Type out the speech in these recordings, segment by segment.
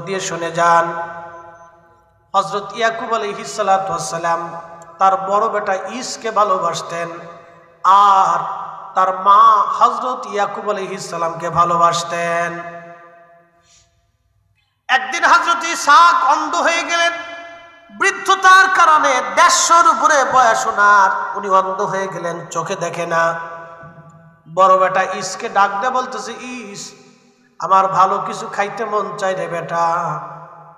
দিয়ে শুনে যান। হযরত ইয়াকুব আলাইহিস সালাতু ওয়াস সালাম তার বড় বেটা ইসকে ভালোবাসতেন, আর তার মা হযরত ইয়াকুব আলাইহিস সালামকে ভালোবাসতেন। একদিন হযরত ইসহাক অন্ধ হয়ে গেলেন, বৃদ্ধতার কারণে 150 উপরে বয়স ওনার, উনি অন্ধ হয়ে গেলেন, চোখে দেখে না। বড় বেটা ইসকে ডাক দিয়ে বলতেছে, ইস, আমার ভালো কিছু খাইতে মন চাই রে বেটা,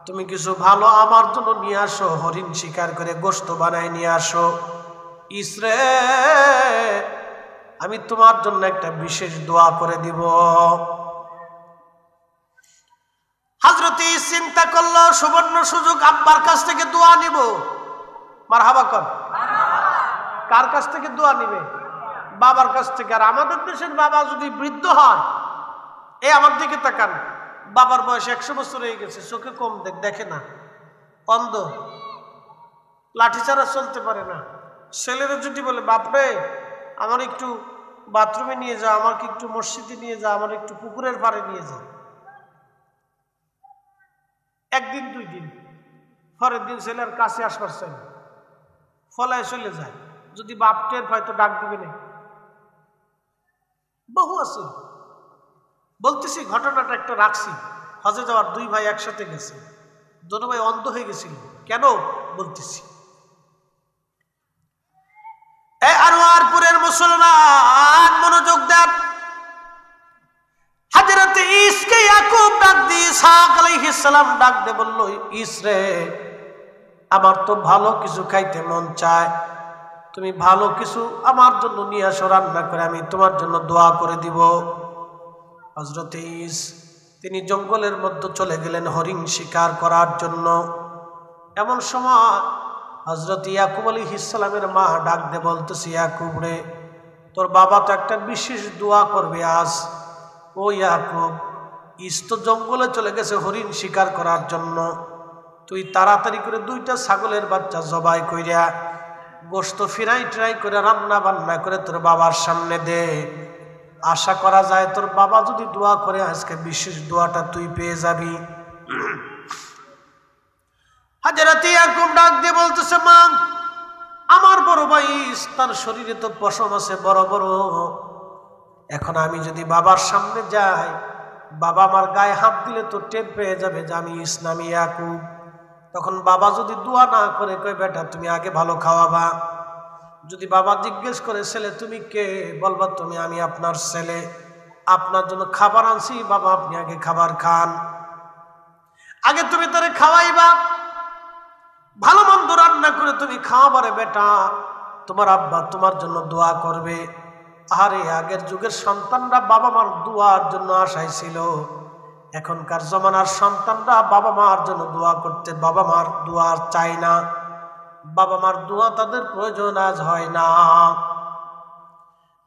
তুমি কিছু ভালো আমার জন্য নিয়ে আসো, হরিণ শিকার করে গোশত বানায় নিয়ে আসো। ইসরে, আমি তোমার জন্য একটা বিশেষ দোয়া করে দিব। হযরত ইস চিন্তা করলো, সুবর্ণ সুযোগ, আব্বার কাছ থেকে দোয়া নিব। মারহাবা কর। কার কাছ থেকে দোয়া নিবে? বাবার কাছ থেকে। আর আমাদের দেশের বাবা যদি বৃদ্ধ হয়, আমার দিকে তাকান, বাবার বয়স 100 বছর হয়ে গেছে, চোখে কম দেখে না, অন্ধ, লাঠি ছাড়া চলতে পারে না। ছেলেরা যদি বলে, বাপরে আমার একটু বাথরুমে নিয়ে যা, আমাকে একটু মসজিদে নিয়ে যা, আমার একটু পুকুরের পাড়ে নিয়ে যা, একদিন 2 দিন, পরের দিন ছেলের কাছে আসবার চাই না, ফলায় চলে যায়। যদি বাপ টের পায় তো ডাক দিবে না। বহু আছে, বলতেছি, ঘটনাটা একটা রাখছি। হজে যাওয়ার 2 ভাই একসাথে গেছে, দোনো ভাই অন্ধ হয়ে গেছিল। কেন বলতেছি, আনোয়ারপুরের মুসলমান মনোযোগ দেন। হযরত ইসকে ইয়াকুব ডাক দিয়ে ইসহাক আলাইহিস সালাম ডাক দিয়ে বলল, ইস রে, আমার তো ভালো কিছু খাইতে মন চায়, তুমি ভালো কিছু আমার জন্য নিয়ে আসো, রান্না করে আমি তোমার জন্য দোয়া করে দিব। হযরত ইস তিনি জঙ্গলের মধ্যে চলে গেলেন হরিণ শিকার করার জন্য। এমন সময় হযরত ইয়াকুব আলাইহিস সালামের মা ডাক দিয়ে বলতেছে, ইয়াকুব রে, তোর বাবা তো একটা বিশেষ দোয়া করবে আজ। ও ইয়াকুব, ইস তো জঙ্গলে চলে গেছে হরিণ শিকার করার জন্য, তুই তাড়াতাড়ি করে 2টা ছাগলের বাচ্চা জবাই কইরা গোশত ফিরাই ট্রাই করে রান্না বান্না করে তোর বাবার সামনে দে। আশা করা যায় তোর বাবা যদি দোয়া করে আজকে বিশেষ দোয়াটা তুই পেয়ে যাবি। হযরত ইয়াকুব ডাক দিয়ে বলতেছে, মা, আমার বড় ভাই তার শরীরে তো পশম আছে বড় বড়, এখন আমি যদি বাবার সামনে যাই, বাবা আমার গায়ে হাত দিলে তো টের পেয়ে যাবে যে আমি ইসলামী ইয়াকুব। তখন বাবা যদি দোয়া না করে কই, বেটা তুমি আগে ভালো খাওয়াবা। যদি বাবা জিজ্ঞেস করে, ছেলে তুমি কে, বলবা তুমি আমি আপনার ছেলে, আপনার জন্য খাবার আনছি, বাবা আপনি আগে খাবার খান, আগে তুমি তারে খাওয়াইবা, ভালো মন্দ রান্না করে তুমি খাওয়াবারে বেটা, তোমার আব্বা তোমার জন্য দোয়া করবে। আরে আগের যুগের সন্তানরা বাবা মার দোয়ার জন্য আশায় ছিল, এখনকার জমানার সন্তানরা বাবা মার জন্য দোয়া করতে বাবা মার দোয়া চায় না, বাবা মার দোয়া তাদের প্রয়োজন আজ হয় না।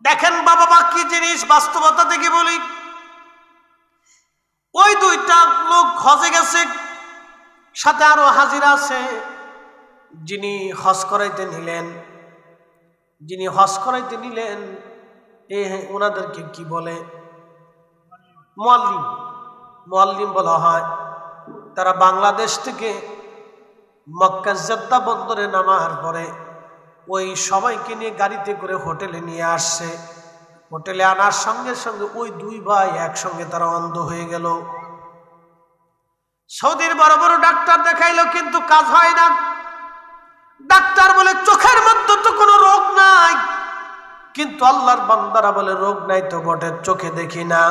দেখেন বাবা মা কি জিনিস, বাস্তবতা থেকে বলি। ওই 2টা লোক হজে গেছে, সাথে আরো হাজিরা আছে। যিনি হজ করাইতে নিলেন, ওনাদেরকে কি বলে? মুআল্লিম বলা হয়। তারা বাংলাদেশ থেকে মক্কা জেদ্দা বন্দরে নামার পরে ওই সবাইকে নিয়ে গাড়িতে করে হোটেলে নিয়ে আসছে। হোটেলে আনার সঙ্গে সঙ্গে ওই 2 ভাই একসঙ্গে তারা অন্ধ হয়ে গেল। সৌদির বড় বড় ডাক্তার দেখাইলো, কিন্তু কাজ হয় না। ডাক্তার বলে চোখের মধ্যে তো কোনো রোগ নাই, কিন্তু আল্লাহর বান্দারা বলে রোগ নাই তো বটে, চোখে দেখি না।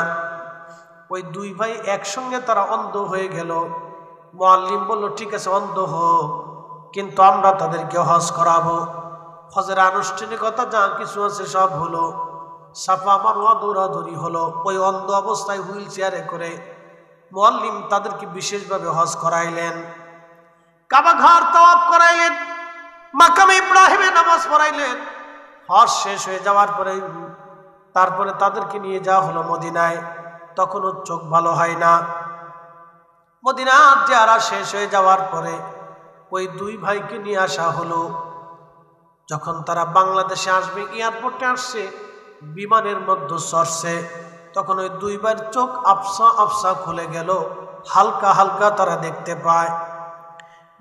ওই 2 ভাই একসঙ্গে তারা অন্ধ হয়ে গেল। মুআল্লিম বলল, ঠিক আছে অন্ধ হোক, কিন্তু আমরা তাদেরকে হজ করাবো। হজের আনুষ্ঠানিকতা যা কিছু আছে সব হলো, সাফা মারওয়া দৌড়াদৌড়ি হলো। ওই অন্ধ অবস্থায় হুইল চেয়ারে করে মুআল্লিম তাদেরকে বিশেষভাবে হজ করাইলেন, কাবা ঘর তাওয়াফ করাইলেন, মাকামে ইব্রাহিমে নামাজ পড়াইলেন। হজ শেষ হয়ে যাওয়ার পরে তারপরে তাদেরকে নিয়ে যাওয়া হলো মদিনায়। তখনও চোখ ভালো হয় না। মদিনার জিয়ারা শেষ হয়ে যাওয়ার পরে ওই 2 ভাইকে নিয়ে আসা হলো। যখন তারা বাংলাদেশে আসবে, এয়ারপোর্টে আসছে, বিমানের মধ্যে চড়ছে, তখন ওই 2 ভাইয়ের চোখ আফসা আফসা খুলে গেল, হালকা হালকা তারা দেখতে পায়।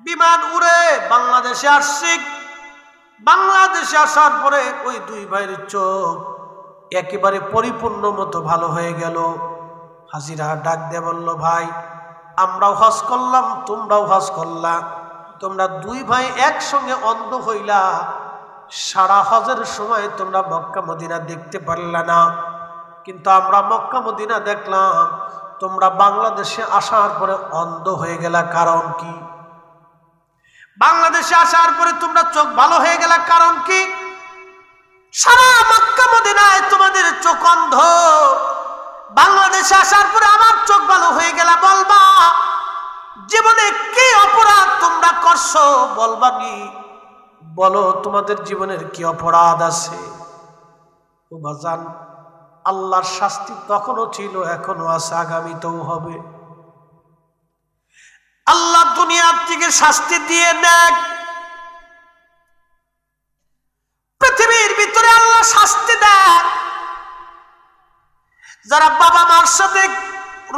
বিমান উড়ে বাংলাদেশে আসছে। বাংলাদেশে আসার পরে ওই দুই ভাইয়ের চোখ একেবারে পরিপূর্ণ মতো ভালো হয়ে গেল। হাজিরা ডাক দিয়ে বলল, ভাই আমরাও হজ করলাম, তোমরাও হজ করলা, তোমরা দুই ভাই একসঙ্গে অন্ধ হইলা, সারা হজের সময় তোমরা মক্কা মদিনা দেখতে পারলা না, কিন্তু আমরা মক্কা মদিনা দেখলাম, তোমরা বাংলাদেশে আসার পরে অন্ধ হয়ে গেলা, কারণ কি? বাংলাদেশে আসার পরে তোমরা চোখ ভালো হয়ে গেলা, কারণ কি? সারা মক্কা মদিনায় তোমাদের চোখ অন্ধ, বাংলাদেশে আসার পরে আমার চোখ ভালো হয়ে গেলা, বলবা জীবনে কি অপরাধ তোমরা করছো? বলবা কি? বলো তোমাদের জীবনের কি অপরাধ আছে? ও বাজান, আল্লাহর শাস্তি তখনও ছিল, এখনো আছে, আগামীতেও হবে। আল্লাহ দুনিয়ার থেকে শাস্তি দিয়ে নেয়, পৃথিবীর ভিতরে আল্লাহ শাস্তি দেয়। যারা বাবা মার সাথে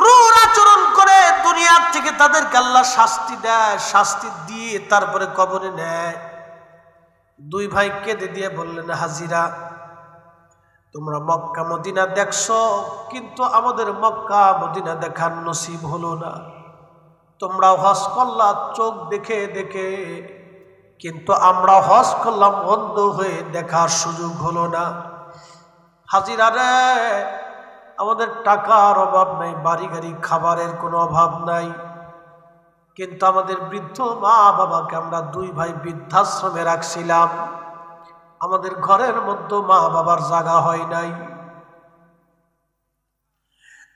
রূঢ় আচরণ করে দুনিয়ার থেকে তাদেরকে আল্লাহ শাস্তি দেয়, শাস্তি দিয়ে তারপরে কবরে নেয়। দুই ভাই কেঁদে দিয়ে বললেন, হাজিরা তোমরা মক্কা মদিনা দেখছো, কিন্তু আমাদের মক্কা মদিনা দেখার নসিব হলো না। তোমরা হজ করলা চোখ দেখে দেখে, কিন্তু আমরা হজ করলাম অন্ধ হয়ে, দেখার সুযোগ হলো না। হাজিরা রে, আমাদের টাকার অভাব নাই, বাড়ি গাড়ি খাবারের কোনো অভাব নাই, কিন্তু আমাদের বৃদ্ধ মা বাবাকে আমরা দুই ভাই বৃদ্ধাশ্রমে রাখছিলাম, আমাদের ঘরের মধ্যে মা বাবার জায়গা হয় নাই,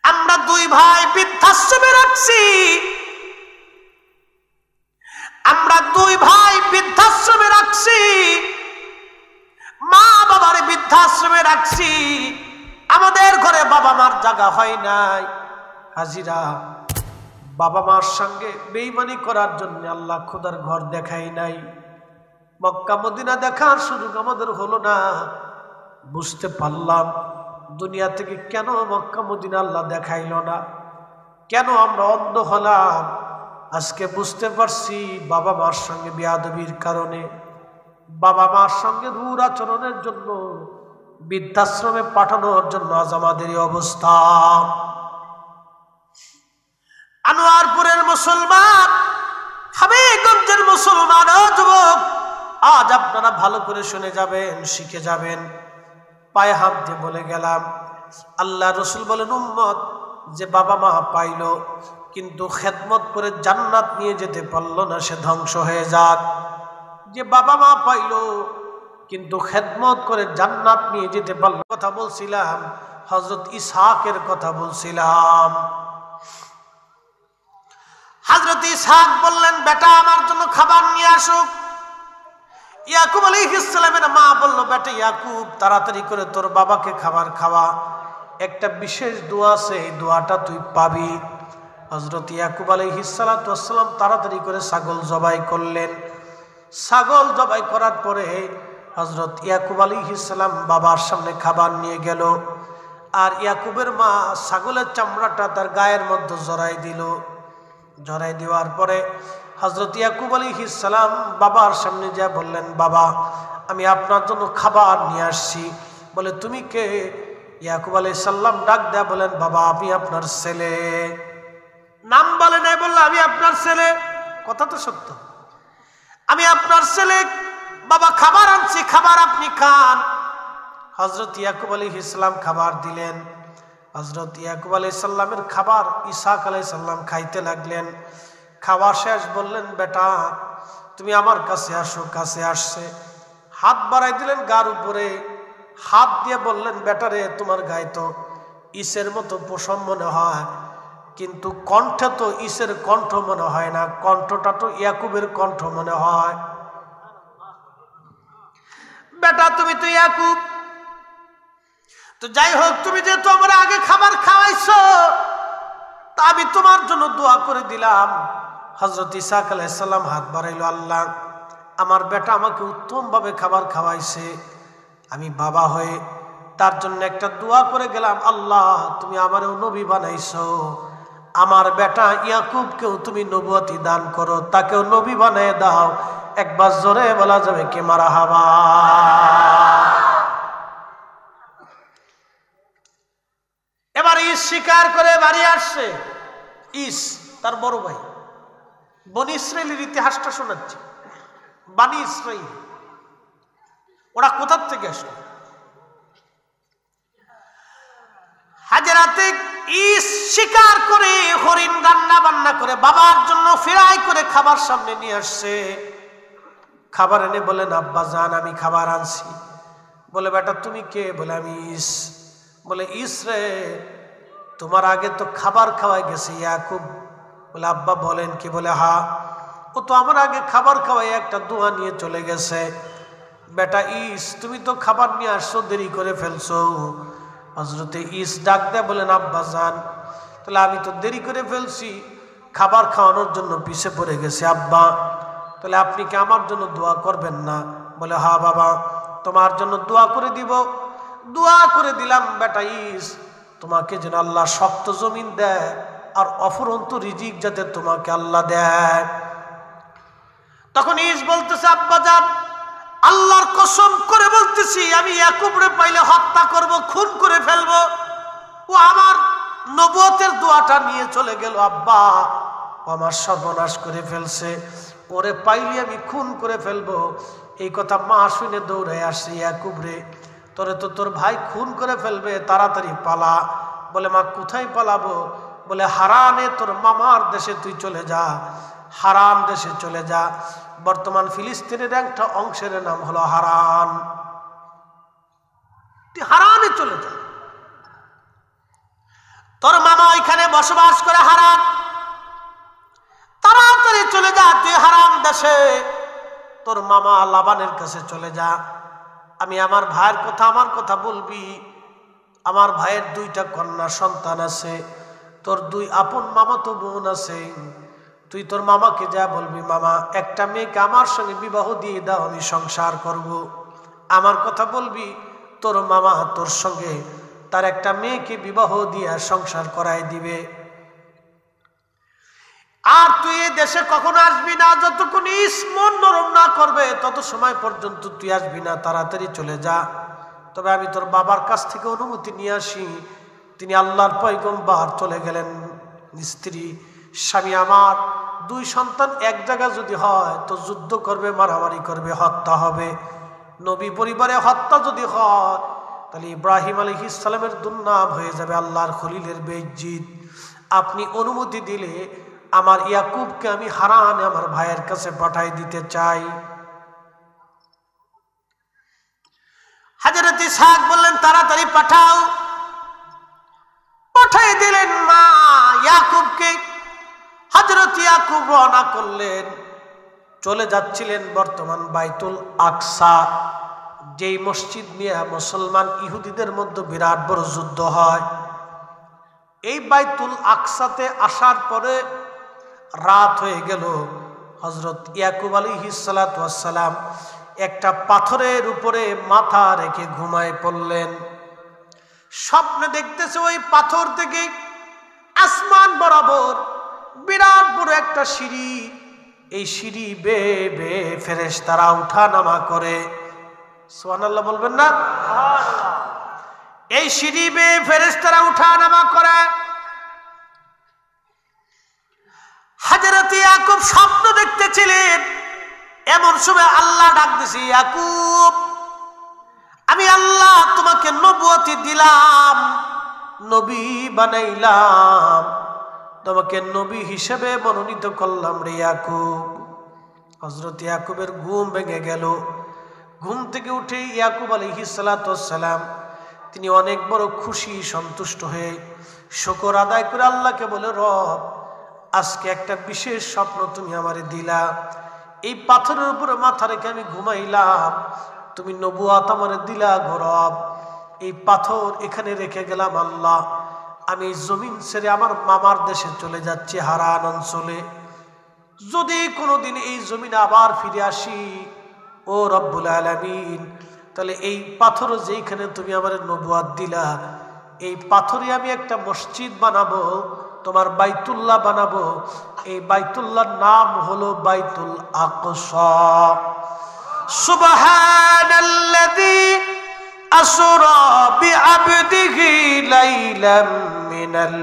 আমরা দুই ভাই বৃদ্ধাশ্রমে রাখছি, আমরা দুই ভাই বৃদ্ধাশ্রমে রাখছি, মা বাবার বৃদ্ধাশ্রমে রাখছি, আমাদের ঘরে বাবা মার জায়গা হয় নাই। হাজিরা, বাবা মার সঙ্গে বেঈমানি করার জন্য আল্লাহ খোদার ঘর দেখাই নাই, মক্কা মদিনা দেখার সুযোগ আমাদের হলো না। বুঝতে পারলাম দুনিয়া থেকে কেন মক্কা মদিনা আল্লাহ দেখাইল না, কেন আমরা অন্ধ হলাম। আজকে বুঝতে পারছি, বাবা মার সঙ্গে বেয়াদবির কারণে, বাবা মার সঙ্গে রূঢ় আচরণের জন্য, বৃদ্ধাশ্রমে পাঠানোর জন্য আজ আমাদের এই অবস্থা। আনোয়ারপুরের মুসলমান, হাবিগঞ্জের মুসলমান, ও যুবক, আজ আপনারা ভালো করে শুনে যাবেন, শিখে যাবেন। পায়ে হাত দিয়ে বলে গেলাম, আল্লাহ রসুল বলেন, উম্মত যে বাবা মা পাইল কিন্তু খেদমত করে জান্নাত নিয়ে যেতে পারলো না, সে ধ্বংস হয়ে যাক। যে বাবা মা পাইল কিন্তু খেদমত করে জান্নাত নিয়ে যেতে পারলো, কথা বলছিলাম, হযরত ইসহাকের কথা বলছিলাম। হযরত ইসহাক বললেন, বেটা আমার জন্য খাবার নিয়ে আসুক। ইয়াকুব আলাইহিস সালামের মা বলল, বেটা ইয়াকুব, তাড়াতাড়ি করে তোর বাবাকে খাবার খাওয়া, একটা বিশেষ দোয়া আছে, এই দোয়াটা তুই পাবি। হযরত ইয়াকুব আলাইহিস সালাতু ওয়াস সালাম তাড়াতাড়ি করে ছাগল জবাই করলেন। ছাগল জবাই করার পরে হযরত ইয়াকুব আলাইহিস সালাম বাবার সামনে খাবার নিয়ে গেল, আর ইয়াকুবের মা ছাগলের চামড়াটা তার গায়ের মধ্যে জড়াই দিল। জড়াই দেওয়ার পরে হযরত ইয়াকুব আলাইহিস সালাম বাবার সামনে যা বললেন, বাবা আমি আপনার জন্য খাবার নিয়ে আসছি। বলে, তুমি কে? ইয়াকুব আলাইহিস সালাম ডাক দেয়া বলেন, বাবা আমি আপনার ছেলে। নাম বলে নাই, বললো আমি আপনার ছেলে। কথা তো সত্য, আমি আপনার ছেলে। বাবা খাবার আনছি, খাবার আপনি খান। হযরত ইয়াকুব আলাইহিস সালাম খাবার দিলেন। হযরত ইয়াকুব আলাইহিস সালামের খাবার ইসহাক আলাইহিস সালাম খাইতে লাগলেন। খাওয়া শেষ, বললেন, বেটা তুমি আমার কাছে আসো। কাছে আসছে, হাত বাড়াই দিলেন গার উপরে, হাত দিয়ে বললেন, বেটারে তোমার গায়ে তো ইসের মতো পশম মনে হয়, কিন্তু কণ্ঠে তো ইসের কণ্ঠ মনে হয় না, কণ্ঠটা তো ইয়াকুবের কণ্ঠ মনে হয়। বেটা তুমি তো ইয়াকুব, তো যাই হোক, তুমি যেহেতু আমার আগে খাবার খাওয়াইছো, তা আমি তোমার জন্য দোয়া করে দিলাম। হযরত ইসহাক আলাইহিস সালাম হাত বাড়াইল, আল্লাহ আমার বেটা আমাকে উত্তম ভাবে খাবার খাওয়াইছে, আমি বাবা হয়ে তার জন্য একটা দোয়া করে গেলাম, আল্লাহ তুমি আমারও নবী বানাইছো, আমার বেটা ইয়াকুবকেও তুমি নবুয়তি দান করো, তাকেও নবী বানিয়ে দাও। একবার জোরে বলা যাবে কি মারহাবা। এবার ইস স্বীকার করে বাড়ি আসছে। ইস তার বড় ভাই। বনি ইসরাইলের ইতিহাসটা শোনাচ্ছে। বনি ইসরাইল ওরা কোথার থেকে আসলো? হাজরাতে ইস স্বীকার করে হরিণ রান্না বান্না করে বাবার জন্য ফ্রাই করে খাবার সামনে নিয়ে আসছে। খাবার এনে বলেন, আব্বা জান আমি খাবার আনছি। বলে বেটা তুমি কে? বলে আমি ইস। বলে ইস রে, তোমার আগে তো খাবার খাওয়াই গেছে ইয়াকুব। বলে আব্বা বলেন কি? বলে হা, ও তো আমার আগে খাবার খাওয়াই একটা দোয়া নিয়ে চলে গেছে। বেটা ইস, তুমি তো খাবার নিয়ে আসছো, দেরি করে ফেলছো। হযরতে ইস ডাক দেয় বলেন, আব্বা জান তাহলে আমি তো দেরি করে ফেলছি, খাবার খাওয়ানোর জন্য পিছে পড়ে গেছে আব্বা, তাহলে আপনি কি আমার জন্য দোয়া করবেন না? বলে হা বাবা, তোমার জন্য দোয়া করে দিব। দোয়া করে দিলাম বেটা ইস, তোমাকে যেন আল্লাহ শক্ত জমিন দেয় আর অফুরন্ত রিজিক যাতে তোমাকে আল্লাহ দেয়। তখন ইস বলতেছে, আব্বা জান আল্লাহর কসম করে বলতেছি আমি ইয়াকুবরে পাইলে হত্যা করব, খুন করে ফেলবো। ও আমার নবুয়তের দোয়াটা নিয়ে চলে গেল আব্বা, ও আমার সর্বনাশ করে ফেলছে, ওরে পাইলে আমি খুন করে ফেলবো। এই কথা মা শুনে দৌড়ে আসছে, ইয়াকুবরে তোরে তো তোর ভাই খুন করে ফেলবে, তাড়াতাড়ি পালা। বলে মা কোথায় পালাবো? বলে হারানে তোর মামার দেশে তুই চলে যা, হারান দেশে চলে যা। বর্তমান ফিলিস্তিনের একটা অংশের নাম হলো হারান, তুই হারানে চলে যা, তোর মামা ওইখানে বসবাস করে হারান, তাড়াতাড়ি চলে যা তুই হারান দেশে, তোর মামা লাবানের কাছে চলে যা। আমি আমার ভাইয়ের কথা আমার কথা বলবি, আমার ভাইয়ের 2টা কন্যা সন্তান আছে, তোর 2 আপন মামাতো বোন আছে, তুই তোর মামাকে যা বলবি, মামা একটা মেয়েকে আমার সঙ্গে বিবাহ দিয়ে দাও, আমি সংসার করব। আমার কথা বলবি, তোর মামা তোর সঙ্গে তার একটা মেয়েকে বিবাহ দিয়ে সংসার করাই দিবে। আর তুই এই দেশে কখনো আসবি না, যতক্ষণ মন নরম না করবে তত সময় পর্যন্ত তুই আসবি না, তাড়াতাড়ি চলে যা। তবে আমি তোর বাবার কাছ থেকে অনুমতি নিয়ে আসি। তিনি আল্লাহর পয়গম্বর, চলে গেলেন। স্ত্রী স্বামী আমার 2 সন্তান এক জায়গায় যদি হয় তো যুদ্ধ করবে, মারামারি করবে, হত্যা হবে। নবী পরিবারে হত্যা যদি হয় তাহলে ইব্রাহিম আলাইহিস সালামের দুর্নাম হয়ে যাবে, আল্লাহর খলিলের বেইজ্জত। আপনি অনুমতি দিলে আমার ইয়াকুবকে আমি হারানে আমার ভাইয়ের কাছে পাঠাই দিতে চাই। হযরত ইসহাক বললেন তাড়াতাড়ি পাঠাও। পাঠাই দিলেন মা ইয়াকুবকে। হযরত ইয়াকুব রওনা করলেন, চলে যাচ্ছিলেন বর্তমান বাইতুল আকসা, যেই মসজিদ নিয়ে মুসলমান ইহুদিদের মধ্যে বিরাট বড় যুদ্ধ হয়। এই বাইতুল আকসাতে আসার পরে রাত হয়ে গেল। হযরত ইয়াকুব আলাইহিস সালাতু ওয়াস সালাম একটা পাথরের উপরে মাথা রেখে ঘুমায় পড়লেন। স্বপ্নে দেখতেছে ওই পাথর থেকে আসমান বরাবর বিরাট বড় একটা সিঁড়ি, এই সিঁড়ি বেয়ে বেয়ে ফেরেশতারা উঠা নামা করে। সুবহানাল্লাহ বলবেন না? এই সিঁড়ি বেয়ে ফেরেশতারা উঠা নামা করে। হযরত ইয়াকুব স্বপ্ন দেখতেছিলেন, এমন সময় আল্লাহ ডাক দিছে, ইয়াকুব আমি আল্লাহ তোমাকে নবুয়তি দিলাম, নবী বানাইলাম, তোমাকে নবী হিসেবে মনোনীত করলাম রে ইয়াকুব। হযরত ইয়াকুবের ঘুম ভেঙে গেল। ঘুম থেকে উঠে ইয়াকুব আলাইহিস সালাতু ওয়াস সালাম তিনি অনেক বড় খুশি সন্তুষ্ট হয়ে শুকর আদায় করে আল্লাহকে বলে, রব আজকে একটা বিশেষ স্বপ্ন তুমি আমারে দিলা, এই পাথরের উপরে মাথা রেখে আমি ঘুমাইলাম, তুমি নবুয়ত আমারে দিলা গো রব। এই পাথর এখানে রেখে গেলাম আল্লাহ, আমি জমিন ছেড়ে আমার মামার দেশে চলে যাচ্ছি হারান অঞ্চলে। যদি কোনোদিন এই জমিনে আবার ফিরে আসি ও রব্বুল আলামিন, তাহলে এই পাথর যেইখানে তুমি আমার নবুয়ত দিলা, এই পাথরে আমি একটা মসজিদ বানাবো, তোমার বাইতুল্লাহ বানাবো। এই বাইতুল্লাহর নাম হলো বাইতুল আকসা। সুবহানাল্লাযী আসরা বিআবদিহি লাইলাম মিনাল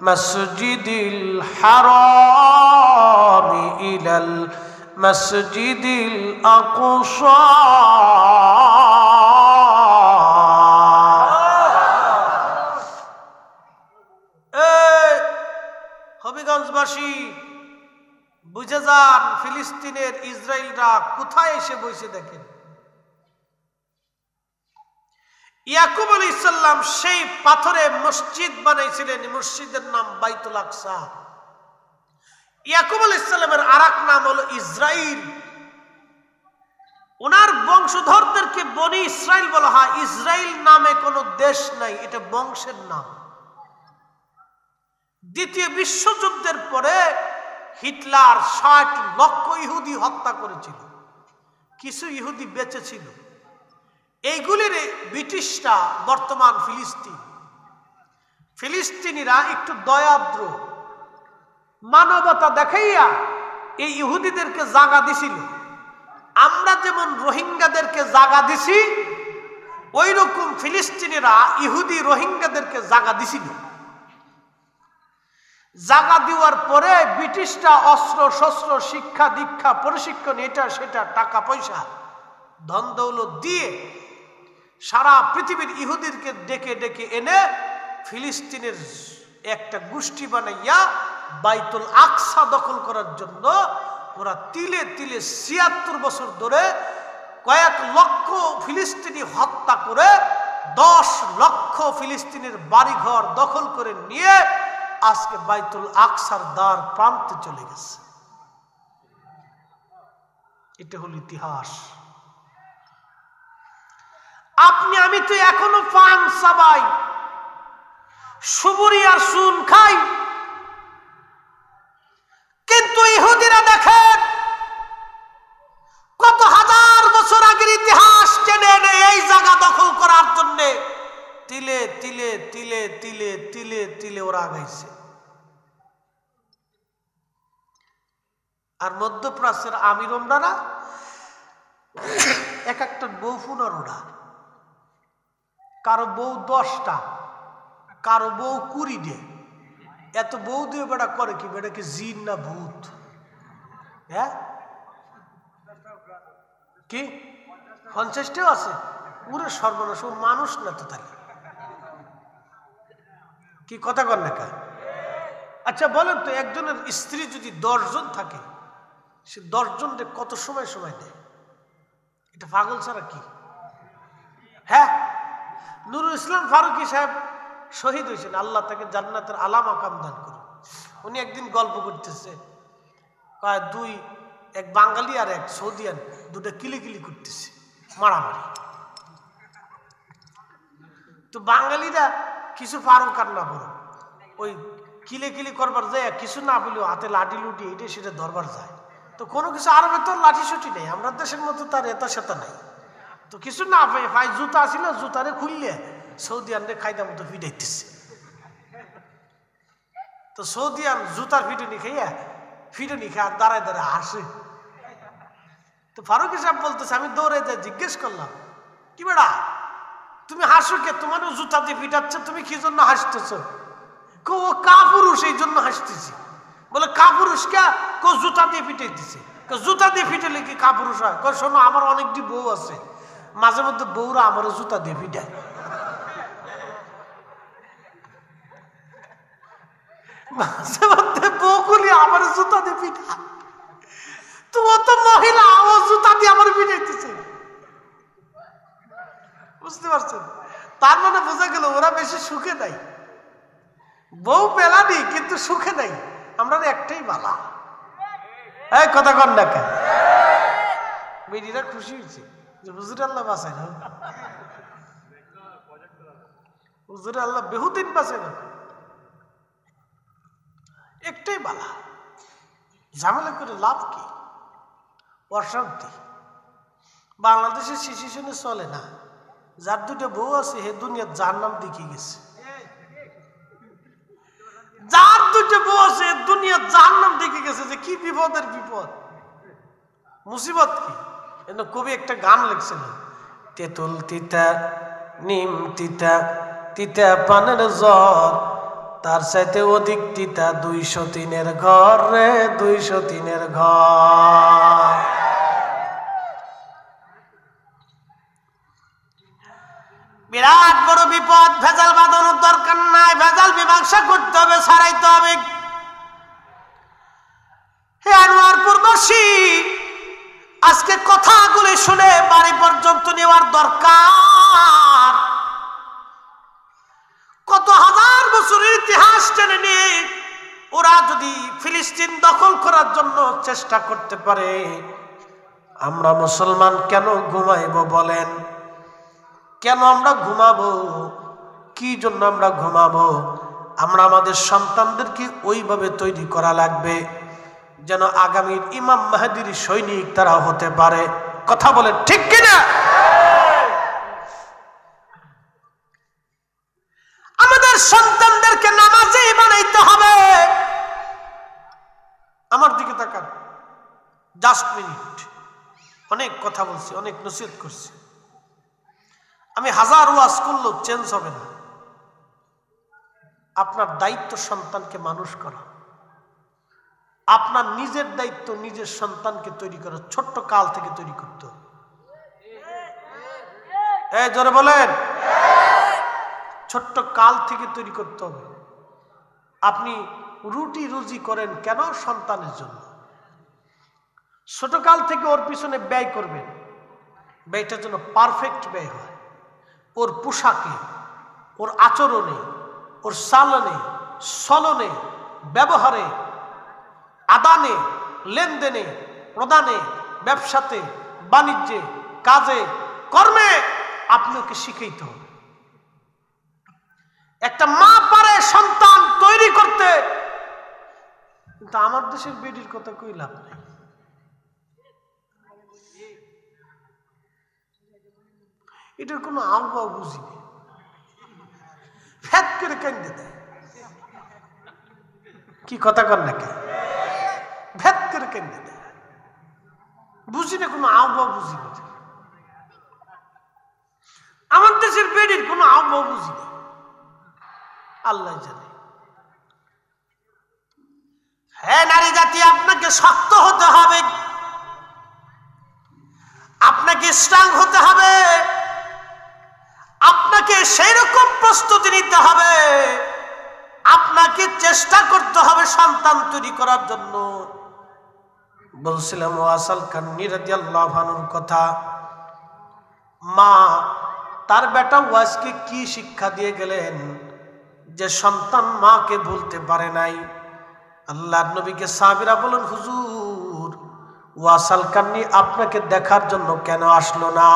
মাসজিদিল হারাম ইলাল মাসজিদিল আকসা। হবিগঞ্জবাসী বুঝে যান, ফিলিস্তিনের ইসরায়েলরা কোথায় এসে বসে দেখেন। ইয়াকুব আলাইহিস সালাম সেই পাথরে মসজিদ বানাইছিলেন, মসজিদের নাম বাইতুল আকসা। ইয়াকুব আলাইহিস সালামের আরেক নাম হলো ইসরাইল। ওনার বংশধরদেরকে বনি ইসরাইল বলা হয়। ইসরাইল নামে কোনো দেশ নাই, এটা বংশের নাম। দ্বিতীয় বিশ্বযুদ্ধের পরে হিটলার ৬০ লক্ষ ইহুদি হত্যা করেছিল, কিছু ইহুদি বেঁচে ছিল। এইগুলির ব্রিটিশরা বর্তমান ফিলিস্তিনিরা একটু দয়াদ্র, মানবতা দেখাইয়া এই ইহুদিদেরকে জাগা দিছিল। আমরা যেমন রোহিঙ্গাদেরকে জাগা দিছি, ওই রকম ফিলিস্তিনিরা ইহুদি রোহিঙ্গাদেরকে জাগা দিছিল। জাগা দেওয়ার পরে ব্রিটিশরা অস্ত্র শস্ত্র, শিক্ষা দীক্ষা, প্রশিক্ষণ, এটা সেটা, টাকা পয়সা, ধন দৌলত দিয়ে সারা পৃথিবীর ইহুদিদেরকে ডেকে ডেকে এনে ফিলিস্তিনের একটা গোষ্ঠী বানাইয়া বাইতুল আকসা দখল করার জন্য ওরা তিলে তিলে ৭৬ বছর ধরে কয়েক লক্ষ ফিলিস্তিনি হত্যা করে ১০ লক্ষ ফিলিস্তিনের বাড়িঘর দখল করে নিয়ে আজকে বাইতুল আকসার দ্বার প্রান্তে চলে গেছে। এটা হলো ইতিহাস। আপনি আমি তো এখনো পান চাবাই, সুবুরি আর সুন খাই, কিন্তু ইহুদিরা দেখেন কত হাজার বছর আগের ইতিহাস টেনে এনে এই জায়গা দখল করার জন্য তিলে তিলে তিলে তিলে তিলে তিলে ওরা আগাইছে। আর মধ্যপ্রাচ্যের আমির ওমরারা এক একটা বউ ১৫টা, কারো বউ 10টা, কারো বউ 20টে। এত বউ দিয়ে বেটা করে কি? বেটা কি জিন না ভূত? হ্যাঁ, কি 50টাও আছে? পুরো সর্বনাশ, মানুষ না তো তাহলে কি কথা কর না কা? আচ্ছা বলেন তো, একজনের স্ত্রী যদি 10 জন থাকে, সে 10 জনকে কত সময় দেয়? এটা পাগল ছাড়া কি? হ্যাঁ, নুরুল ইসলাম ফারুকী সাহেব শহীদ হয়েছেন, আল্লাহ তাকে জান্নাতের আলা মাকাম দান করুন। উনি একদিন গল্প করতেছে, এক বাঙালি আর এক সৌদিয়ান দুটো কিলিকিলি করতেছে, মারামারি। তো বাঙালিরা কিছু ফারুক আর না বলো, ওই কিলিকিলি করবার যায়, কিছু না বলেও হাতে লাঠি লুটি এটা সেটা ধরবার যায়। তো কোনো কিছু আরবে তো লাঠি ছুটি নেই, আমরা দেশের মতো তার এতা সেতা নাই। তো কিছু না পাই, জুতা ছিল, জুতারে খুললে সৌদিয়ানরে খাইদা মতো ফিটাইতেছে। তো সৌদিয়ান জুতার ফিটুনি খাইয়া আর দাঁড়ায় দাঁড়ায় হাসে। তো ফারুকী সাহেব বলতেছে, আমি দৌড়ে যাই জিজ্ঞেস করলাম, কি বেড়া তুমি হাসো কে? তোমারও জুতা দিয়ে ফিটাচ্ছে, তুমি কি জন্য হাসতেছ? ও কাপুরুষ, এই জন্য হাসতেছি। বলে কাপুরুষ কে? জুতা দিয়ে ফিটাইতেছে। জুতা দিয়ে ফিটালে কি কাপুরুষ হয়? শোনো, আমার অনেকটি বউ আছে, মাঝে মধ্যে বউরা আমারও জুতা দিয়ে ফিটায়। মাঝে মধ্যে বউগুলি আমার জুতা দিয়ে পিঠা। তো ও তো মহিলা, ও জুতা দিয়ে আমার পিঠাইতেছে। বুঝতে পারছেন? তার মানে বোঝা গেল ওরা বেশি সুখে নাই। বউ পেলানি কিন্তু সুখে নাই। আমরা একটাই বালা। এই কথা কন না কেন? মেয়েরা খুশি হয়েছে যে হুজুর আল্লাহ বাঁচায় না, হুজুর আল্লাহ বহুদিন বাঁচে না। একটাই বালা, ঝামেলা করে লাভ কি? অশান্তি। বাংলাদেশের সিচুয়েশনে চলে না। যার দুটো বউ আছে হে দুনিয়ার জাহান্নাম দেখিয়ে গেছে। যার দুইটা বউ আছে, দুনিয়া জাহান্নাম দেখে গেছে যে কি বিপদের বিপদ, মুসিবত কি। কবি একটা গান লিখছিল, তেঁতুল তিতা নিম তিতা, তিতা পানের জ্বর, তার চাইতে অধিক তিতা 203-এর ঘর রে, 203-এর ঘর। বিরাট বড় বিপদ। ভেজাল বাঁধানোর দরকার নাই, ভেজাল মীমাংসা করতে হবে, ছাড়াইতে হবে। হে আনোয়ারপুরবাসী, আজকে কথাগুলি শুনে বাড়ি পর্যন্ত নেওয়ার দরকার। কত হাজার বছরের ইতিহাস টেনে নিয়ে ওরা যদি ফিলিস্তিন দখল করার জন্য চেষ্টা করতে পারে, আমরা মুসলমান কেন ঘুমাইব বলেন? কেন আমরা ঘুমাবো? কি জন্য আমরা ঘুমাবো? আমরা আমাদের সন্তানদেরকে ওইভাবে তৈরি করা লাগবে যেন আগামীর ইমাম মাহদির সৈনিক তারা হতে পারে। কথা বলে ঠিক কিনা? আমাদের সন্তানদেরকে নামাজে বানাইতে হবে। আমার দিকে তাকান, জাস্ট মিনিট। অনেক কথা বলছি, অনেক নসিহত করছি, আমি হাজার ওয়াজ করলেও চেঞ্জ হবে না। আপনার দায়িত্ব সন্তানকে মানুষ করা, আপনার নিজের দায়িত্ব নিজের সন্তানকে তৈরি করা, ছোট্ট কাল থেকে তৈরি করতে হবে। জোরে বলেন, ছোট্ট কাল থেকে তৈরি করতে হবে। আপনি রুটি রুজি করেন কেন? সন্তানের জন্য। ছোট কাল থেকে ওর পিছনে ব্যয় করবেন, ব্যয়টার জন্য পারফেক্ট ব্যয় হয়। ওর পোশাকে, ওর আচরণে, ওর চালনে, চলনে, ব্যবহারে, আদানে, লেনদেনে, প্রদানে, ব্যবসাতে, বাণিজ্যে, কাজে, কর্মে আপনি ওকে শিখাইতে হবে। একটা মা পারে সন্তান তৈরি করতে, কিন্তু আমার দেশের বেডির কথা কই লাভ নাই। এটার কোনো আবহাওয়া বুঝি নেই, ফ্যাট করে কেন্দ্রে দেয়। কি কথা কর নাকি? ভেদ করে কেন্দ্রে দেয়, বুঝি না, কোনো আবহাওয়া বুঝি না। আমার দেশের বেডির কোনো আবহাওয়া বুঝি না, আল্লাহ জানে। হ্যাঁ, নারী জাতি আপনাকে শক্ত হতে হবে, আপনাকে স্ট্রং হতে হবে, আপনাকে সেই রকম প্রস্তুতি নিতে হবে, আপনাকে চেষ্টা করতে হবে সন্তান তৈরি করার জন্য। বলছিলাম ওয়াসাল কান্নী রাদিয়াল্লাহু আনহুর কথা। মা তার বেটা ওয়াসকে কি শিক্ষা দিয়ে গেলেন যে সন্তান মাকে ভুলতে পারে নাই। আল্লাহর নবীকে সাহাবীরা বলেন, হুজুর ওয়াসাল কান্নী আপনাকে দেখার জন্য কেন আসলো না?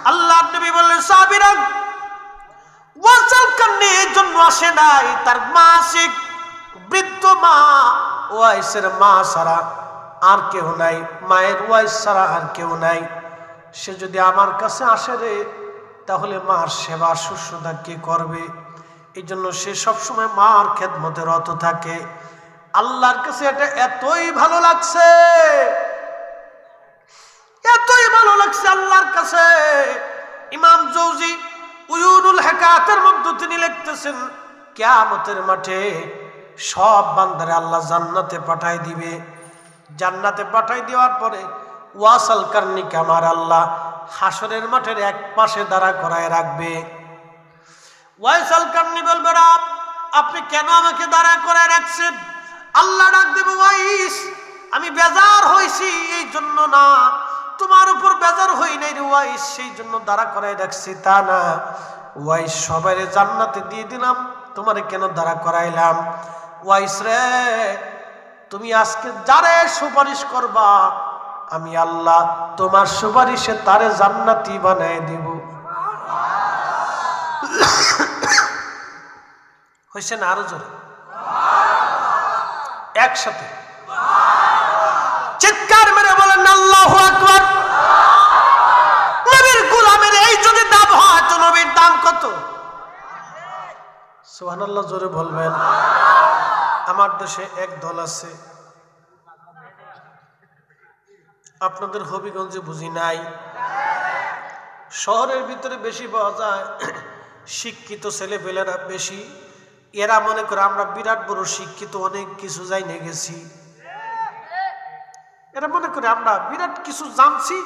আল্লাহর নবী বললেন, সাহাবীরা ওয়াসাল কান্নী এই জন্য আসে নাই, তার মা আছে বৃদ্ধ মা, ওয়াইসের মা ছাড়া আর কেউ নাই, মায়ের ওয়াইস ছাড়া আর কেউ নাই। সে যদি আমার কাছে আসে রে, তাহলে মার সেবা শুশ্রূষা কে করবে? এই জন্য সে সবসময় মার খেদমতে রত থাকে। আল্লাহর কাছে এটা এতই ভালো লাগছে, এতই ভালো লাগছে আল্লাহর কাছে। ইমাম জৌজি উয়ুনুল হিকায়াতের মধ্যে তিনি লিখতেছেন, কিয়ামতের মাঠে সব বান্দারে আল্লাহ জান্নাতে পাঠায় দিবে। জান্নাতে পাঠাই দেওয়ার পরে ওয়াসাল কারনিকে আমার আল্লাহ হাসরের মাঠের এক পাশে দাঁড়া করায় রাখবে। ওয়াসাল কারনি বলবে, রব আপনি কেন আমাকে দাঁড়া করায় রাখছেন? আল্লাহ ডাক দেবে, ওয়াইস আমি বেজার হইছি এই জন্য না, তোমার উপর বেজার হই নাই রে ওয়াইস, সেই জন্য দাঁড়া করায় রাখছি তা না। ওয়াইস সবাইরে জান্নাতে দিয়ে দিলাম, তোমারে কেন দাঁড়া করাইলাম? ওয়াইস রে, তুমি আজকে যারে সুপারিশ করবা আমি আল্লাহ তোমার সুপারিশে তারে জান্নাতি বানায় দিব। হইছে না? আরো জোরে একসাথে চিৎকার মেরে বলেন আল্লাহু আকবার। নবীর গোলামের এই যদি দাম হয় তো নবীর দাম কত? সুবহানাল্লাহ জোরে বলবেন। আমার দেশে এক দল আছে, আপনাদের হবিগঞ্জে বুঝি নাই, শহরের ভিতরে বেশি পাওয়া যায়, শিক্ষিত ছেলেপেলেরা বেশি। এরা মনে করে আমরা বিরাট বড় শিক্ষিত, অনেক কিছু জাইনে গেছি। এরা মনে করে আমরা বিরাট কিছু জানছি,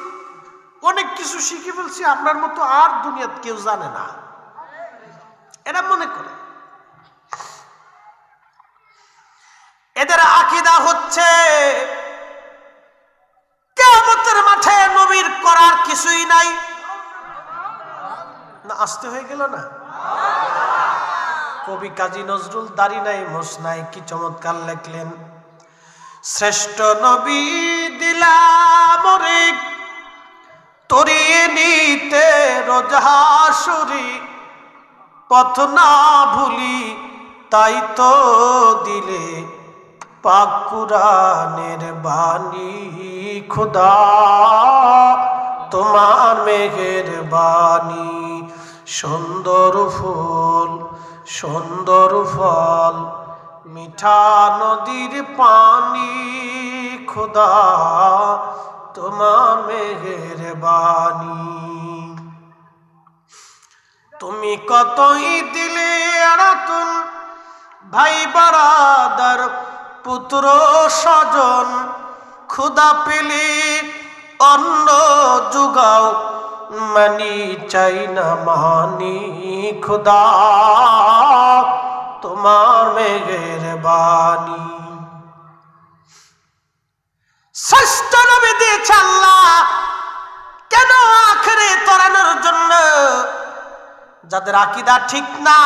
অনেক কিছু শিখে ফেলছি, আপনার মতো আর দুনিয়াতে কেউ জানে না, এরা মনে করে। এদের আকীদা হচ্ছে কিয়ামতের মাঠে নবীর করার কিছুই নাই। না আসতে হয়ে গেল না? কবি কাজী নজরুল দাড়ি নাই মোছ নাই কি চমৎকার লেখলেন, শ্রেষ্ঠ নবী দিলাম রে তরিয়ে নিতে রোজহাসুরি, পথ না ভুলি তাই তো দিলে পাক কুরআনের বাণী, খোদা তোমার মেহেরবানি। সুন্দর ফুল সুন্দর ফল মিঠা নদীর পানি, খোদা তোমার মেহেরবানি। তুমি কতই দিলে আরাতুন ভাই বারাদার পুত্র স্বজন, খোদা পেলে অন্ন জুগাও মানি চাই না মানি, খোদা তোমার মেহেরবানি। শ্রেষ্ঠ নবী দিয়েছে আল্লাহ কেন? আখেরে তরানোর জন্য। যাদের আকীদা ঠিক না,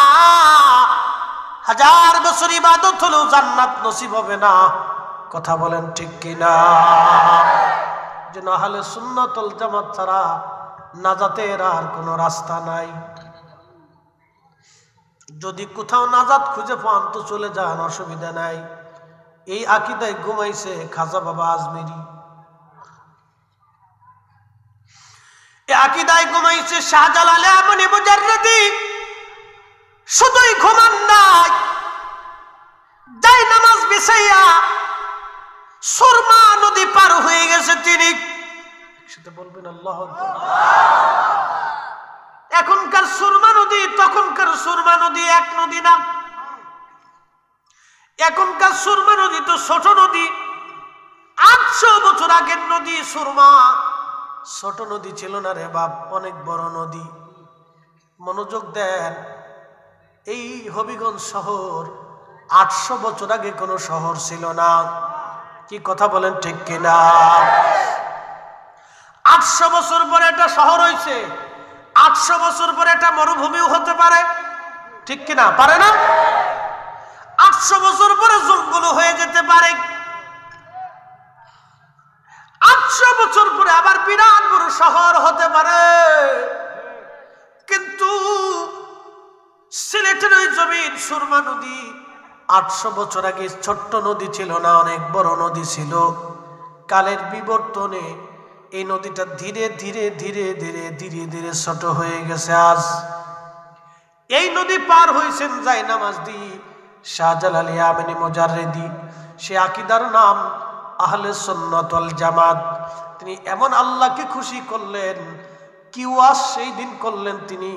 হাজার বছর ইবাদত হলেও জান্নাত নসিব হবে না। কথা বলেন ঠিক কিনা? যে আহলে সুন্নাত ওয়াল জামাত ছাড়া নাজাতের আর কোনো রাস্তা নাই। যদি কোথাও নাজাত খুঁজে পান তো চলে যান, অসুবিধা নাই। এই আকীদায় ঘুমাইছে খাজা বাবা আজমেরি, এই আকীদায় ঘুমাইছে শাহজালাল আমনি মুজাররদি। শুধুই ঘুমান নাই, যাই নামাজ বিছাইয়া সুরমা নদী পার হয়ে গেছে তিনি। সেটা বলবেন আল্লাহু আকবার। এখনকার সুরমা নদী তখনকার সুরমা নদী এক নদী না। এখনকার সুরমা নদী তো ছোট নদী, 800 বছর আগের নদী সুরমা। ছোট নদী ছিল না রে বাপ, অনেক বড় নদী। মনোযোগ দেন, এই হবিগঞ্জ শহর 800 বছর আগে কোনো শহর ছিল না। কি কথা বলেন ঠিক কিনা? 800 বছর পরে একটা শহর হয়েছে, 800 বছর পরে একটা মরুভূমিও হতে পারে, ঠিক কিনা? পারে না? 800 বছর পরে জঙ্গল হয়ে যেতে পারে, 800 বছর পরে আবার বিরাট বড় শহর হতে পারে। কিন্তু সিলেটের ওই জমিন সুরমা নদী 800 বছর আগে ছোট্ট নদী ছিল না, অনেক বড় নদী ছিল। কালের বিবর্তনে এই নদীটা ধীরে ধীরে ধীরে ধীরে ধীরে ধীরে ছোট হয়ে গেছে। আজ এই নদী পার হয়েছেন যাই নামাজ দি শাহজালাল আমনি মুজাররদি। সে আকীদার নাম আহলে সুন্নাত ওয়াল জামাত। তিনি এমন আল্লাহকে খুশি করলেন, কি ওয়াজ সেই দিন করলেন তিনি।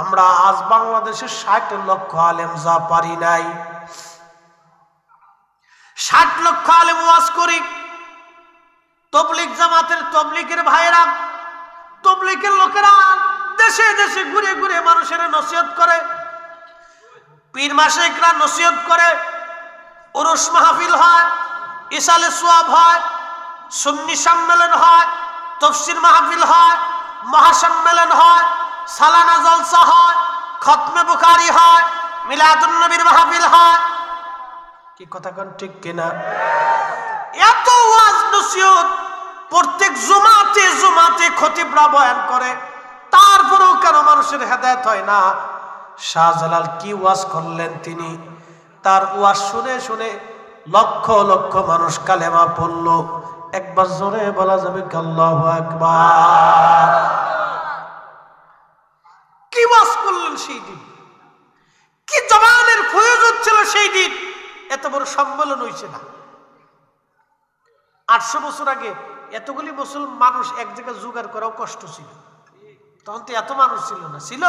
আমরা আজ বাংলাদেশে 60 লক্ষ আলেম যা পারি নাই। 60 লক্ষ আলেম ওয়াজ করি। তবলিগ জামাতের তবলিগের ভাইয়েরা, তবলিগের লোকেরা দেশে দেশে ঘুরে ঘুরে মানুষের নসিহত করে, পীর মাশায়েখরা নসিহত করে, উরুস মাহফিল হয়, ইসালে সোয়াব হয়, সুন্নি সম্মেলন হয়, তাফসীর মাহফিল হয়, মহাসম্মেলন হয়, সালানা জলসা হয়, খতমে বুখারী হয়, মিলাদুন নবীর মাহফিল হয়। কি কথা কোন ঠিক কিনা? এত ওয়াজ নসিহত প্রত্যেক জুমাতে জুমাতে খতিবরা বয়ান করে, তারপরেও কেন মানুষের হেদায়েত হয় না? শাহজালাল কি ওয়াজ করলেন তিনি। তার ওয়াজ শুনে শুনে লক্ষ লক্ষ মানুষ কালেমা পড়ল। একবার জোরে বলা যাবে আল্লাহু আকবার। কি ওয়াজ করলেন সেই দিন, কি জবান এই দিন এত বড় সম্মেলন হয়েছে না। 800 বছর আগে এতগুলি মুসলমান মানুষ এক জায়গায় জোগাড় করাও কষ্ট ছিল। তখন তো এত মানুষ ছিল না, ছিল?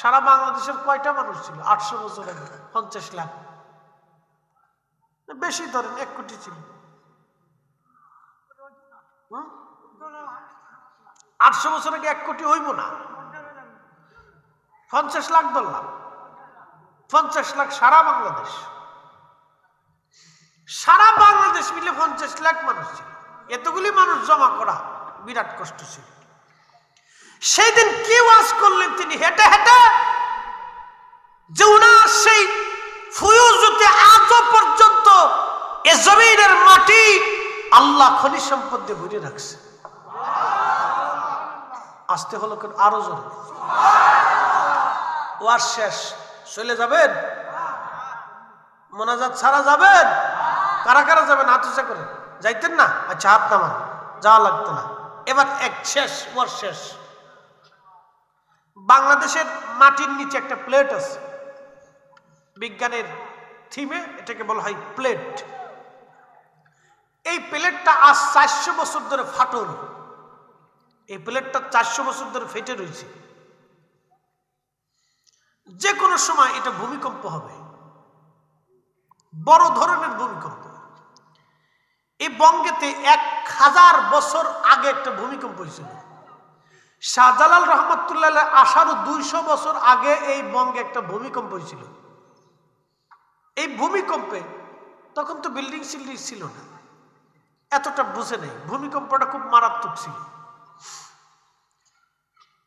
সারা বাংলাদেশের কয়টা মানুষ ছিল 800 বছর আগে? 50 লাখ, বেশি ধরেন 1 কোটি ছিল। 800 বছর আগে 1 কোটি হইব না, 50 লাখ ধরলাম। 50 লাখ সারা বাংলাদেশ, সারা বাংলাদেশ মিলে 50 লাখ মানুষ ছিল। এতগুলি মানুষ জমা করা বিরাট কষ্ট ছিল। সেই দিন কি ওয়াজ করলেন তিনি হেঁটে হেঁটে, যে উনার সেই ফুয়ুজতে আজও পর্যন্ত এ জমিনের মাটি আল্লাহ খনিজ সম্পদ দিয়ে ভরে রাখছে। আসতে হলো কেন? আরো জোরে। ওয়াজ শেষ, চলে যাবেন? মোনাজাত ছাড়া যাবেন? কারা কারা যাবেন হাত উঁচা করে? যাইতেন না? আচ্ছা, হাত নামান, যাওয়া লাগতো না। এবার এক শেষ, ওয়াজ শেষ। বাংলাদেশের মাটির নিচে একটা প্লেট আছে, বিজ্ঞানের থিমে এটাকে বলা হয় প্লেট। এই প্লেটটা আজ 400 বছর ধরে ফাটল। এই প্লেটটা 400 বছর ধরে ফেটে রয়েছে। যে কোনো সময় এটা ভূমিকম্প হবে, বড় ধরনের ভূমিকম্প। এই বঙ্গেতে 1000 বছর আগে একটা ভূমিকম্প হয়েছিল। শাহজালাল রহমতুল্লাহ আসারও 200 বছর আগে এই বঙ্গে একটা ভূমিকম্প হয়েছিল। এই ভূমিকম্পে তখন তো বিল্ডিং সিল্ডিং ছিল না, এতটা বুঝে নেই। ভূমিকম্পটা খুব মারাত্মক ছিল।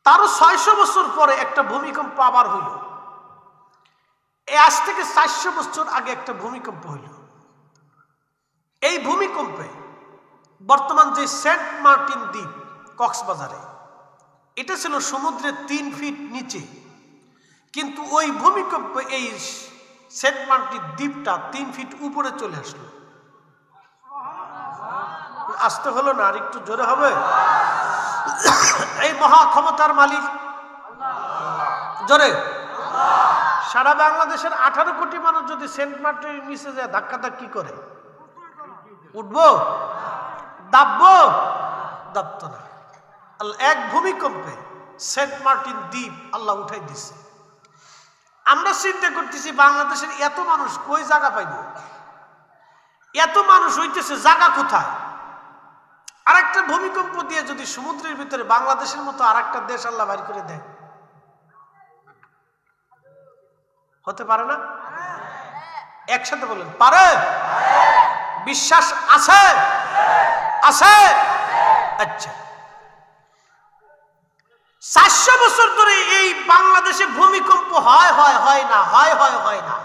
তারও 600 বছর পরে একটা ভূমিকম্প আবার হইল। আজ থেকে 400 বছর আগে একটা ভূমিকম্প হইল। এই ভূমিকম্পে বর্তমান যে সেন্ট মার্টিন দ্বীপ কক্সবাজারে, এটা ছিল সমুদ্রের 3 ফিট নিচে, কিন্তু ওই ভূমিকম্পে এই সেন্ট মার্টিন দ্বীপটা 3 ফিট উপরে চলে আসলো। আসতে হলো না, আর একটু জোরে হবে। এই মহা ক্ষমতার মালিক জোরে। সারা বাংলাদেশের 18 কোটি মানুষ যদি সেন্ট মার্টিনের নিচে যায় ধাক্কা ধাক্কি করে, উঠবো? দাববো? দাবতো না। এক ভূমিকম্পে সেন্ট মার্টিন দ্বীপ আল্লাহ উঠাই দিছে। আমরা চিন্তা করতেছি বাংলাদেশের এত মানুষ কই জায়গা পাইব? এত মানুষ হইতেছে, জায়গা কোথায়? আরেকটা ভূমিকম্প দিয়ে যদি সমুদ্রের ভিতরে বাংলাদেশের মতো আরেকটা দেশ আল্লাহ বাইর করে দেয়, হতে পারে না? একসাথে বলেন, পারে? বিশ্বাস আছে? আছে? আচ্ছা, 400 বছর ধরে এই বাংলাদেশে ভূমিকম্প হয় না, হয় না।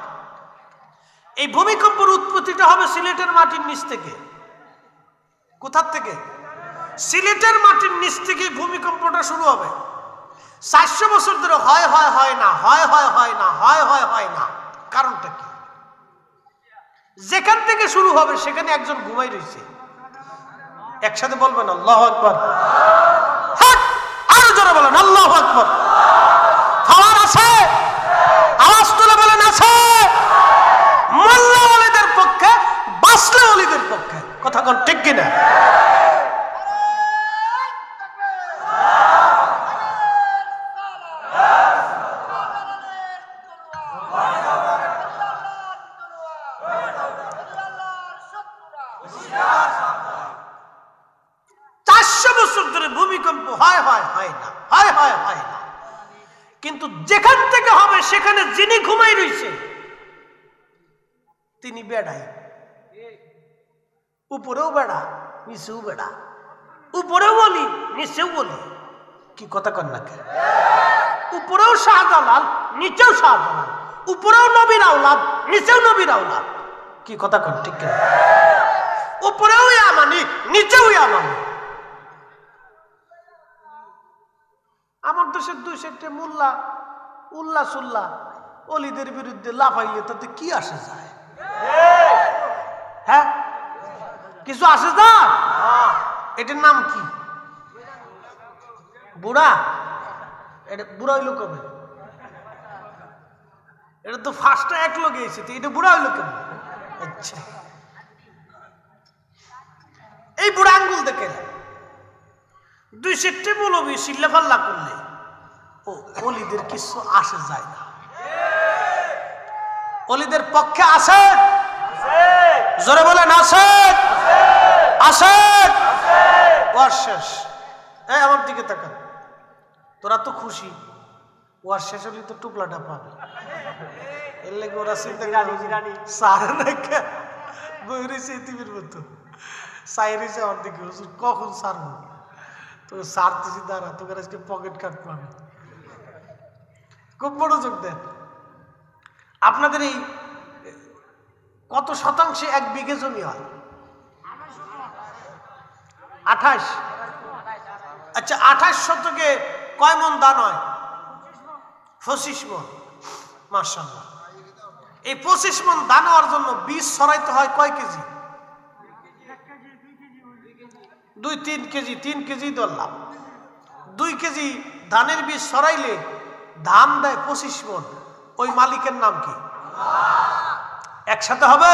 এই ভূমিকম্পের উৎপত্তিটা হবে সিলেটের মাটির নিচ থেকে। কোথার থেকে? সিলেটের মাটির নিচ থেকে ভূমিকম্পটা শুরু হবে। 400 বছর ধরে হয় না। কারণটা কি? যেখান থেকে শুরু হবে সেখানে একজন ঘুমাই রয়েছে। একসাথে বলবেন আল্লাহু আকবার। আরো জোরে বলেন আল্লাহু আকবার। খাওয়ার আছে? আওয়াজ তুলে বলেন আছে। মোল্লা ওলিদের পক্ষে, বাসলে ওলিদের পক্ষে। কথা কোন ঠিক কিনা? ভূমিকম্প হয় না, কিন্তু যেখান থেকে হবে সেখানে যিনি ঘুমাই রয়েছে তিনি বেড়াই। উপরেও বেড়া, নিচেও বেড়া। উপরেও বলি, নিচেও বলি। কি কথা কন না? উপরেও শাহজালাল, নিচেও শাহজালাল। উপরেও নবীর আওলাদ, নিচেও নবীর আওলাদ। কি কথা কন ঠিক কিনা? উপরেও ইয়ামানি, নিচেও ইয়ামানি। আমার দেশের 2 সেটে মোল্লা উল্লাহ সুল্লাহ অলিদের বিরুদ্ধে লাফাইলে তাতে কি আসে যায়? হ্যাঁ, কিছু আসে যায়? এটার নাম কি? বুড়া? এটা বুড়া হইল কবে? এটা তো ফার্স্টটা এক লোক এসে, তো এটা বুড়া হইলো কেন? আচ্ছা, এই বুড়া আঙ্গুল দেখে দুই সেটে বলবি সিল্লা ফাল্লা করলে ও অলিদের কিছু আসে যায় না। অলিদের পক্ষে আসে, জোরে বলেন আসে, আসে, ওয়ার শেষ। এই আমার দিকে তাকান, তোরা তো খুশি, ওয়ার শেষ হলে তো টুকলাটা পাবে। এর লেগে ওরা চিন্তা করে সার নাকি বই রয়েছে ইতিমের মতো চাই রয়েছে আমার দিকে, হুজুর কখন সারবো? তোকে সারতেছি, দাঁড়া, তোকে আজকে পকেট কাট পাবে। খুব মনোযোগ দেন। আপনাদের এই কত শতাংশে 1 বিঘে জমি হয়? 28। আচ্ছা, 28 শতকে কয় মন ধান হয়? 25 মন। মাশাআল্লাহ। এই 25 মন ধান হওয়ার জন্য বীজ ছড়াইতে হয় কয় কেজি? 2-3 কেজি। 3 কেজি ধরলাম। 2 কেজি ধানের বীজ ছড়াইলে ধান দেয় 25 মন। ওই মালিকের নাম কি? একসাথে হবে?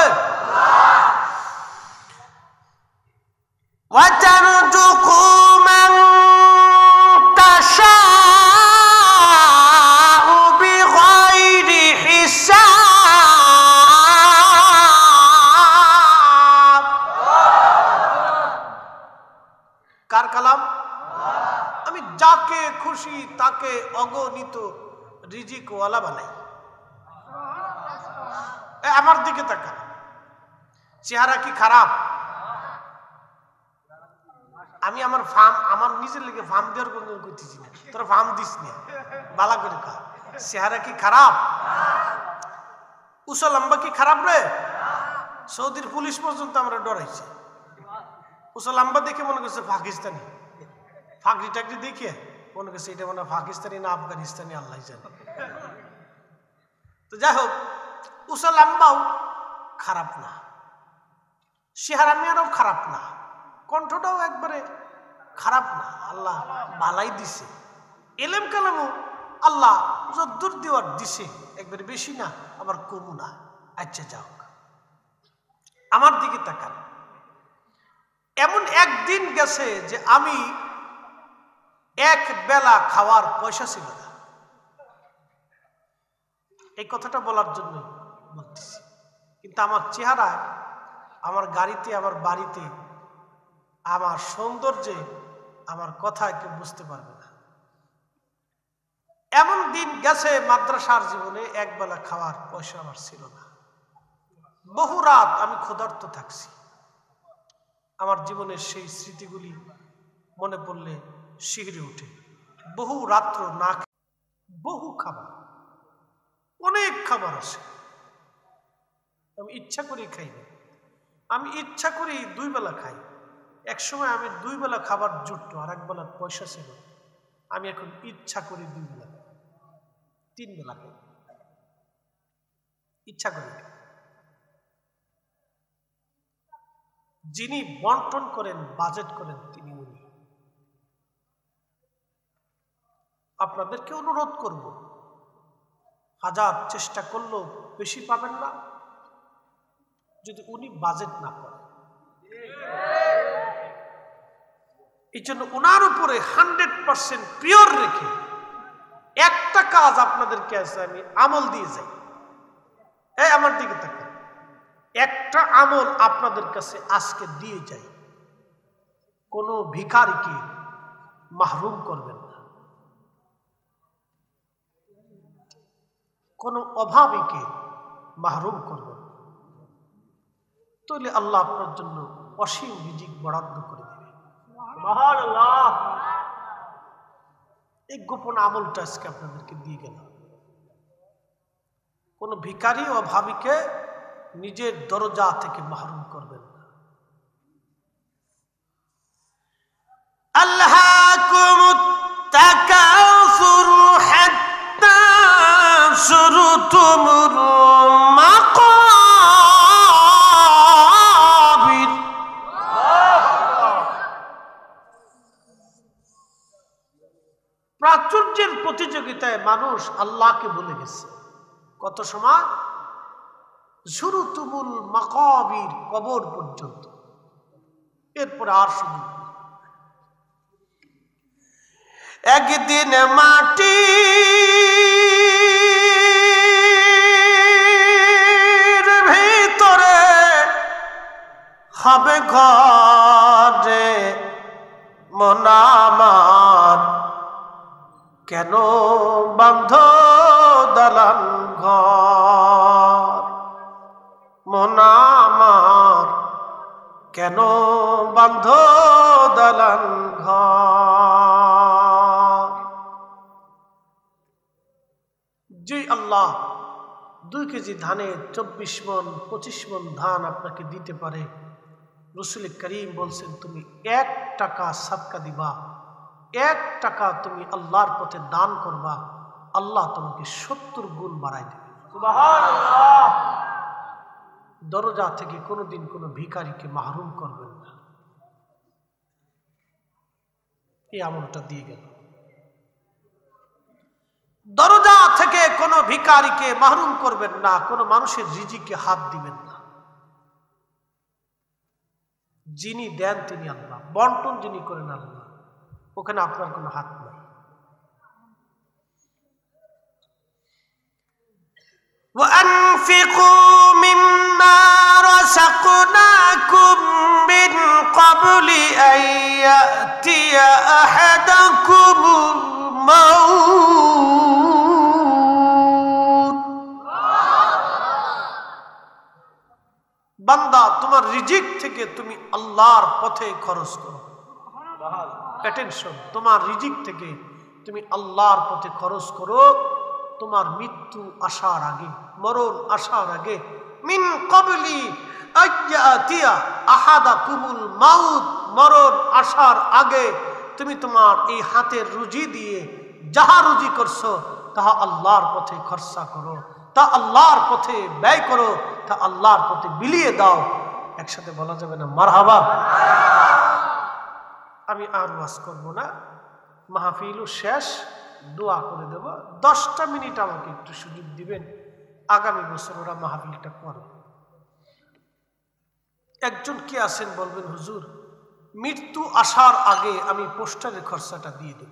কার কালাম? আমি যাকে খুশি তাকে অগণিত রিজিক ওয়ালা বানাই। আমার দিকে তাকা, চেহারা কি খারাপ? আমি আমার ফার্ম, আমার নিজের লেগে ফার্ম দেওয়ার কোনো করতেছি না, তোরা ফার্ম দিস না, বালা করে খা। চেহারা কি খারাপ? উসা লম্বা কি খারাপ রে? সৌদির পুলিশ পর্যন্ত আমরা ডরাইছে। উসা লম্বা দেখে মনে করছে পাকিস্তানি, ফাঁকরি টাকরি দেখে মনে করছে এটা মনে হয় পাকিস্তানি না আফগানিস্তানি, আল্লাহ জানে। তো যাই হোক, উসা লম্বাও খারাপ না, চেহারা মেয়ারাও খারাপ না, কণ্ঠটাও একবারে খারাপ না, আল্লাহ ভালাই দিছে। এলেম কালামও আল্লাহ যদ্দুর দেওয়ার দিছে, একবারে বেশি না আবার কমও না। আচ্ছা যাও, আমার দিকে তাকান। এমন একদিন গেছে যে আমি এক বেলা খাওয়ার পয়সা ছিল না। এই কথাটা বলার জন্য বলতেছি, কিন্তু আমার চেহারা, আমার গাড়িতে, আমার বাড়িতে, আমার সৌন্দর্যে, আমার কথায় কেউ বুঝতে পারবে না। এমন দিন গেছে মাদ্রাসার জীবনে এক বেলা খাওয়ার পয়সা আমার ছিল না। বহু রাত আমি ক্ষুধার্ত থাকছি। আমার জীবনের সেই স্মৃতিগুলি মনে পড়লে শিহরে উঠে। বহু রাত্র না, বহু খাবার, অনেক খাবার আসে, আমি ইচ্ছা করি খাই না। আমি ইচ্ছা করি 2 বেলা খাই। এক সময় আমি 2 বেলা খাবার জুটতো, আর 1 বেলা পয়সা ছিল। আমি এখন ইচ্ছা করি 2 বেলা, 3 বেলা খাই, ইচ্ছা করি। যিনি বন্টন করেন, বাজেট করেন, তিনি উনি। আপনাদেরকে অনুরোধ করব, হাজার চেষ্টা করলেও বেশি পাবেন না যদি উনি বাজেট না করেন। এই জন্য ওনার উপরে 100% পিওর রেখে একটা কাজ আপনাদেরকে আছে, আমি আমল দিয়ে যাই। এই আমার দিকে তাকান, একটা আমল আপনাদের কাছে আজকে দিয়ে যাই। কোনো ভিখারিকে মাহরুম করবেন না, কোনো অভাবীকে মাহরুম করবেন না, তাহলে আল্লাহ আপনার জন্য অসীম রিজিক বরাদ্দ করে দেবে। সুবহানাল্লাহ। এই গোপন আমলটা আজকে আপনাদেরকে দিয়ে গেলাম। কোনো ভিখারি অভাবীকে নিজের দরজা থেকে মাহরুম করবেন না। আল্লাহকুমুত তাকাসুর হাত্তা সুরতুমুর মাকাবির। প্রাচুর্যের প্রতিযোগিতায় মানুষ আল্লাহকে ভুলে গেছে। কত সময়? জুরতুমুল মাকাবির, কবর পর্যন্ত। এরপরে আর সুযোগ নেই। একদিন মাটির ভিতরে হবে ঘরে মন আমার, কেন বান্ধ দালান ঘর? মন আমার, কেন বান্ধ দালান ঘর? জি আল্লাহ 2 কেজি ধানে 24 মণ 25 মণ ধান আপনাকে দিতে পারে। রাসূল করিম বলছেন, তুমি 1 টাকা সাদকা দিবা, 1 টাকা তুমি আল্লাহর পথে দান করবা, আল্লাহ তোমাকে 70 গুণ বাড়াই দেবে। সুবহানাল্লাহ। দরজা থেকে কোনোদিন কোনো ভিখারিকে মাহরুম করবেন না। এই আমলটা দিয়ে গেল। দরজা থেকে কোনো ভিখারিকে মাহরুম করবেন না, কোনো মানুষের রিজিকে হাত দিবেন না। যিনি দেন তিনি আল্লাহ, বন্টন যিনি করেন আল্লাহ, ওখানে আপনার কোনো হাত নেই। وَأَنفِقُوا مِمَّا رَزَقْنَاكُم مِّن قَبْلِ أَن يَأْتِيَ أَحَدَكُمُ الْمَوْتُ। বান্দা, তোমার রিজিক থেকে তুমি আল্লাহর পথে খরচ করো। অ্যাটেনশন, তোমার রিজিক থেকে তুমি আল্লাহর পথে খরচ করো। তোমার মৃত্যু আসার আগে, মরণ আসার আগে, মিন ক্বাবলি আইয়াতিয়া আহাদাকুমুল মাউত, মরণ আসার আগে তুমি তোমার এই হাতের রুজি দিয়ে যাহা রুজি করছো তাহা আল্লাহর পথে খরচা করো, তা আল্লাহর পথে ব্যয় করো, তা আল্লাহর পথে বিলিয়ে দাও। একসাথে বলা যাবে না মারহাবা? আমি আর ওয়াজ করব না, মাহফিলও শেষ, দোয়া করে দেব। 10টা মিনিট আমাকে একটু সুযোগ দিবেন, আগামী বছর ওরা মাহফিলটা করবে। একজন কে আছেন বলবেন, হুজুর মৃত্যু আসার আগে আমি পোস্টারের খরচাটা দিয়ে দেব।